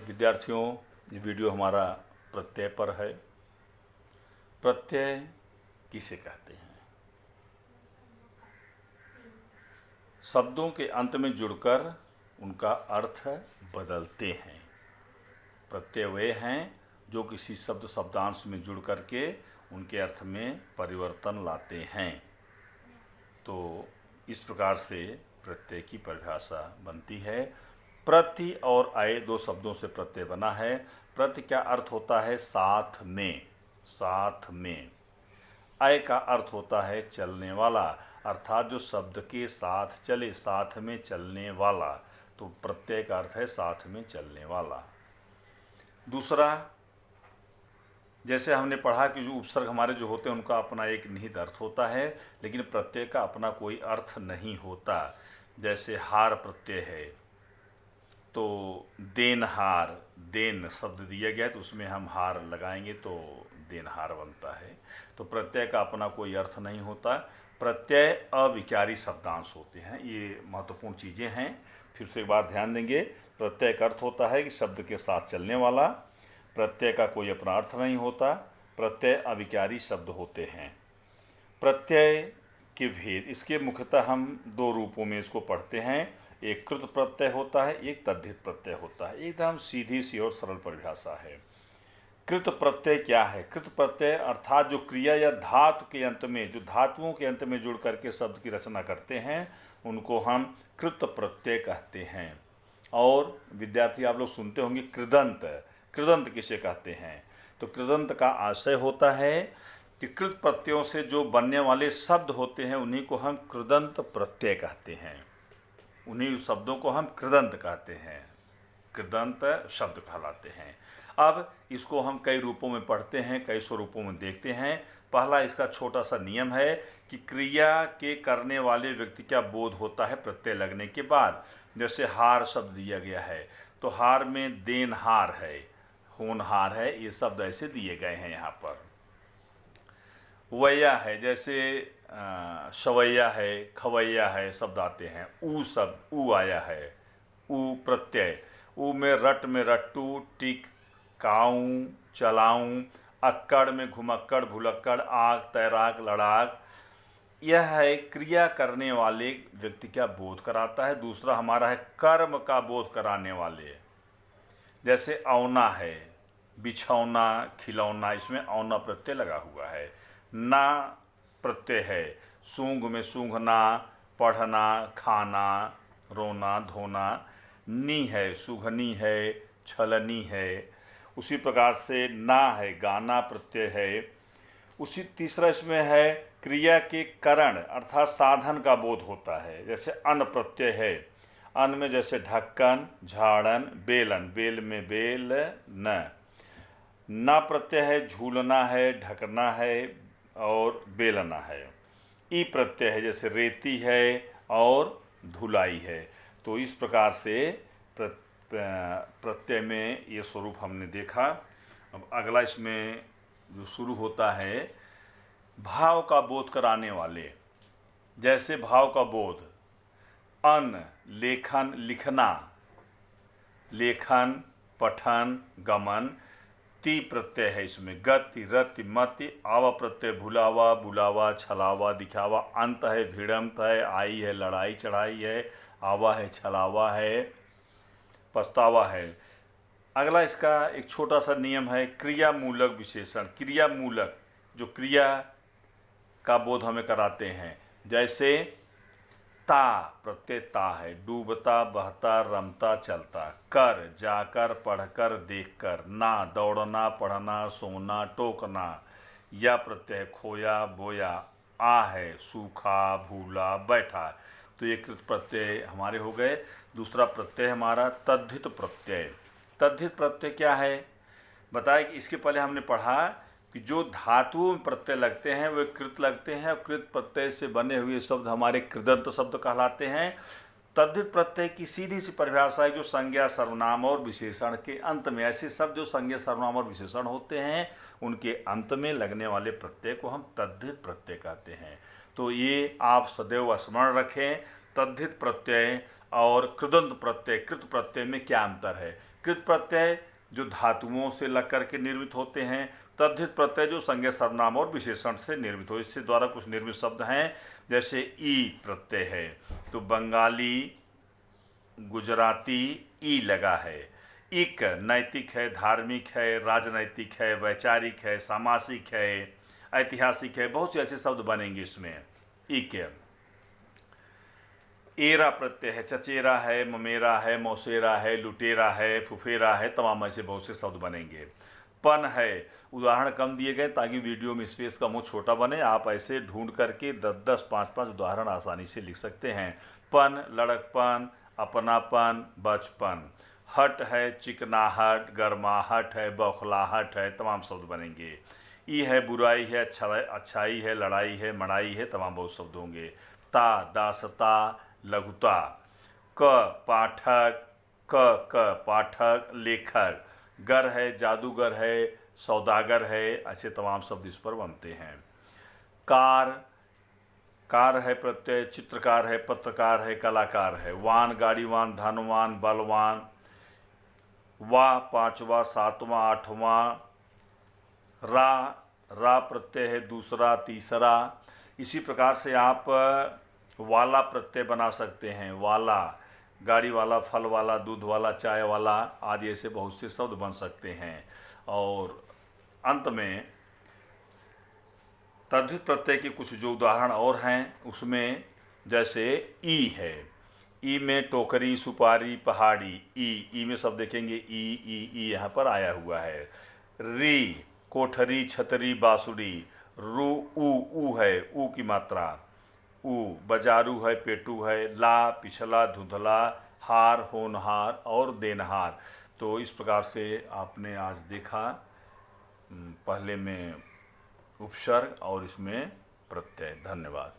विद्यार्थियों, ये वीडियो हमारा प्रत्यय पर है। प्रत्यय किसे कहते हैं? शब्दों के अंत में जुड़कर उनका अर्थ बदलते हैं। प्रत्यय वे हैं जो किसी शब्द शब्दांश में जुड़ करके उनके अर्थ में परिवर्तन लाते हैं। तो इस प्रकार से प्रत्यय की परिभाषा बनती है। प्रति और अय दो शब्दों से प्रत्यय बना है। प्रति का अर्थ होता है साथ में, साथ में। अय का अर्थ होता है चलने वाला, अर्थात जो शब्द के साथ चले, साथ में चलने वाला। तो प्रत्यय का अर्थ है साथ में चलने वाला। दूसरा, जैसे हमने पढ़ा कि जो उपसर्ग हमारे जो होते हैं उनका अपना एक निहित अर्थ होता है, लेकिन प्रत्यय का अपना कोई अर्थ नहीं होता। जैसे हार प्रत्यय है, तो देनहार, देन शब्द दिया गया है तो उसमें हम हार लगाएंगे तो देनहार बनता है। तो प्रत्यय का अपना कोई अर्थ नहीं होता। प्रत्यय अविकारी शब्दांश होते हैं। ये महत्वपूर्ण चीज़ें हैं। फिर से एक बार ध्यान देंगे। प्रत्यय का अर्थ होता है कि शब्द के साथ चलने वाला। प्रत्यय का कोई अपना अर्थ नहीं होता। प्रत्यय अविकारी शब्द होते हैं। प्रत्यय के भेद, इसके मुख्यतः हम दो रूपों में इसको पढ़ते हैं। एक कृत प्रत्यय होता है, एक तद्धित प्रत्यय होता है। एकदम सीधी सी और सरल परिभाषा है। कृत प्रत्यय क्या है? कृत प्रत्यय अर्थात जो क्रिया या धातु के अंत में, जो धातुओं के अंत में जुड़ करके शब्द की रचना करते हैं, उनको हम कृत प्रत्यय कहते हैं। और विद्यार्थी आप लोग सुनते होंगे कृदंत। कृदंत किसे कहते हैं? तो कृदंत का आशय होता है कि कृत प्रत्ययों से जो बनने वाले शब्द होते हैं उन्हीं को हम कृदंत प्रत्यय कहते हैं। उन्हीं शब्दों को हम कृदंत कहते हैं, कृदंत शब्द कहलाते हैं। अब इसको हम कई रूपों में पढ़ते हैं, कई स्वरूपों में देखते हैं। पहला इसका छोटा सा नियम है कि क्रिया के करने वाले व्यक्ति का बोध होता है प्रत्यय लगने के बाद। जैसे हार शब्द दिया गया है, तो हार में देनहार है, होनहार है, ये शब्द ऐसे दिए गए हैं यहाँ पर। वैया है, जैसे सवैया है, खवैया है, शब्द आते हैं। ऊ शब्द, ऊ आया है, ऊ प्रत्यय। ऊ में रट में रट्टू, टिक, काऊं, चलाऊं, अक्कड़ में घुमक्कड़, भुलक्कड़, आग, तैराक, लड़ाक। यह है क्रिया करने वाले व्यक्ति का बोध कराता है। दूसरा हमारा है कर्म का बोध कराने वाले। जैसे औना है, बिछौना, खिलौना, इसमें औना प्रत्यय लगा हुआ है। ना प्रत्यय है, सूंघ में सूंघना, पढ़ना, खाना, रोना, धोना। नी है, सुघनी है, छलनी है। उसी प्रकार से ना है, गाना प्रत्यय है। उसी तीसरा इसमें है क्रिया के कारण अर्थात साधन का बोध होता है। जैसे अन प्रत्यय है, अन में जैसे ढक्कन, झाड़न, बेलन, बेल में बेल, न। ना प्रत्यय है, झूलना है, ढकना है और बेलना है। ई प्रत्यय है, जैसे रेती है और धुलाई है। तो इस प्रकार से प्रत्यय में ये स्वरूप हमने देखा। अब अगला इसमें जो शुरू होता है, भाव का बोध कराने वाले। जैसे भाव का बोध, अन, लेखन, लिखना, लेखन, पठन, गमन। ती प्रत्यय है इसमें, गति, रति, मति। आवा प्रत्यय, भुलावा, बुलावा, छलावा, दिखावा। अंत है, भिड़ंत है, आई है, लड़ाई चढ़ाई है। आवा है, छलावा है, पछतावा है। अगला इसका एक छोटा सा नियम है क्रियामूलक विशेषण। क्रियामूलक, जो क्रिया का बोध हमें कराते हैं। जैसे ता प्रत्यय ता है, डूबता, बहता, रमता, चलता। कर, जाकर, पढ़कर, देखकर। ना, दौड़ना, पढ़ना, सोना, टोकना। या प्रत्यय है, खोया, बोया। आ है, सूखा, भूला, बैठा। तो ये कृत प्रत्यय हमारे हो गए। दूसरा प्रत्यय हमारा तद्धित प्रत्यय। तद्धित प्रत्यय क्या है बताए कि इसके पहले हमने पढ़ा कि जो धातुओं में प्रत्यय लगते हैं वे कृत लगते हैं, और कृत प्रत्यय से बने हुए शब्द हमारे कृदंत शब्द कहलाते हैं। तद्धित प्रत्यय की सीधी सी परिभाषा है जो संज्ञा, सर्वनाम और विशेषण के अंत में, ऐसे शब्द जो संज्ञा, सर्वनाम और विशेषण होते हैं उनके अंत में लगने वाले प्रत्यय को हम तद्धित प्रत्यय कहते हैं। तो ये आप सदैव स्मरण रखें, तद्धित प्रत्यय और कृदंत प्रत्यय, कृत प्रत्यय में क्या अंतर है। कृत प्रत्यय जो धातुओं से लग करके निर्मित होते हैं, तद्धित प्रत्यय जो संज्ञा सर्वनाम और विशेषण से निर्मित हो। इससे द्वारा कुछ निर्मित शब्द हैं, जैसे ई प्रत्यय है तो बंगाली, गुजराती ई लगा है। इक नैतिक है, धार्मिक है, राजनैतिक है, वैचारिक है, सामासिक है, ऐतिहासिक है, बहुत से ऐसे शब्द बनेंगे इसमें। इक एरा प्रत्यय है, चचेरा है, ममेरा है, मौसेरा है, लुटेरा है, फुफेरा है, तमाम ऐसे बहुत से शब्द बनेंगे। पन है, उदाहरण कम दिए गए ताकि वीडियो में स्पेस का मुँह छोटा बने। आप ऐसे ढूंढ करके 10-10, 5-5 उदाहरण आसानी से लिख सकते हैं। पन लड़कपन, अपनापन, बचपन। हट है, चिकनाहट, गर्माहट है, बौखलाहट है, तमाम शब्द बनेंगे। ई है, बुराई है, अच्छाई है, लड़ाई है, मड़ाई है, तमाम बहुत शब्द होंगे। ता दासता, लघुता। क पाठक, क पाठक, लेखक। गर है, जादूगर है, सौदागर है, ऐसे तमाम शब्द इस पर बनते हैं। कार है प्रत्यय, चित्रकार है, पत्रकार है, कलाकार है। वान गाड़ीवान, धनवान, बलवान। वा पांचवा, सातवां, आठवां। रा प्रत्यय है, दूसरा, तीसरा। इसी प्रकार से आप वाला प्रत्यय बना सकते हैं। वाला गाड़ी वाला, फल वाला, दूध वाला, चाय वाला आदि ऐसे बहुत से शब्द बन सकते हैं। और अंत में तद्धित प्रत्यय के कुछ जो उदाहरण और हैं उसमें जैसे ई है। ई में टोकरी, सुपारी, पहाड़ी। ई में सब देखेंगे ई यहाँ पर आया हुआ है। री कोठरी, छतरी, बांसुरी। रू ऊ है, ऊ की मात्रा। ऊ बजारू है, पेटू है। ला पिछला, धुंधला। हार होनहार और देनहार। तो इस प्रकार से आपने आज देखा, पहले में उपसर्ग और इसमें प्रत्यय। धन्यवाद।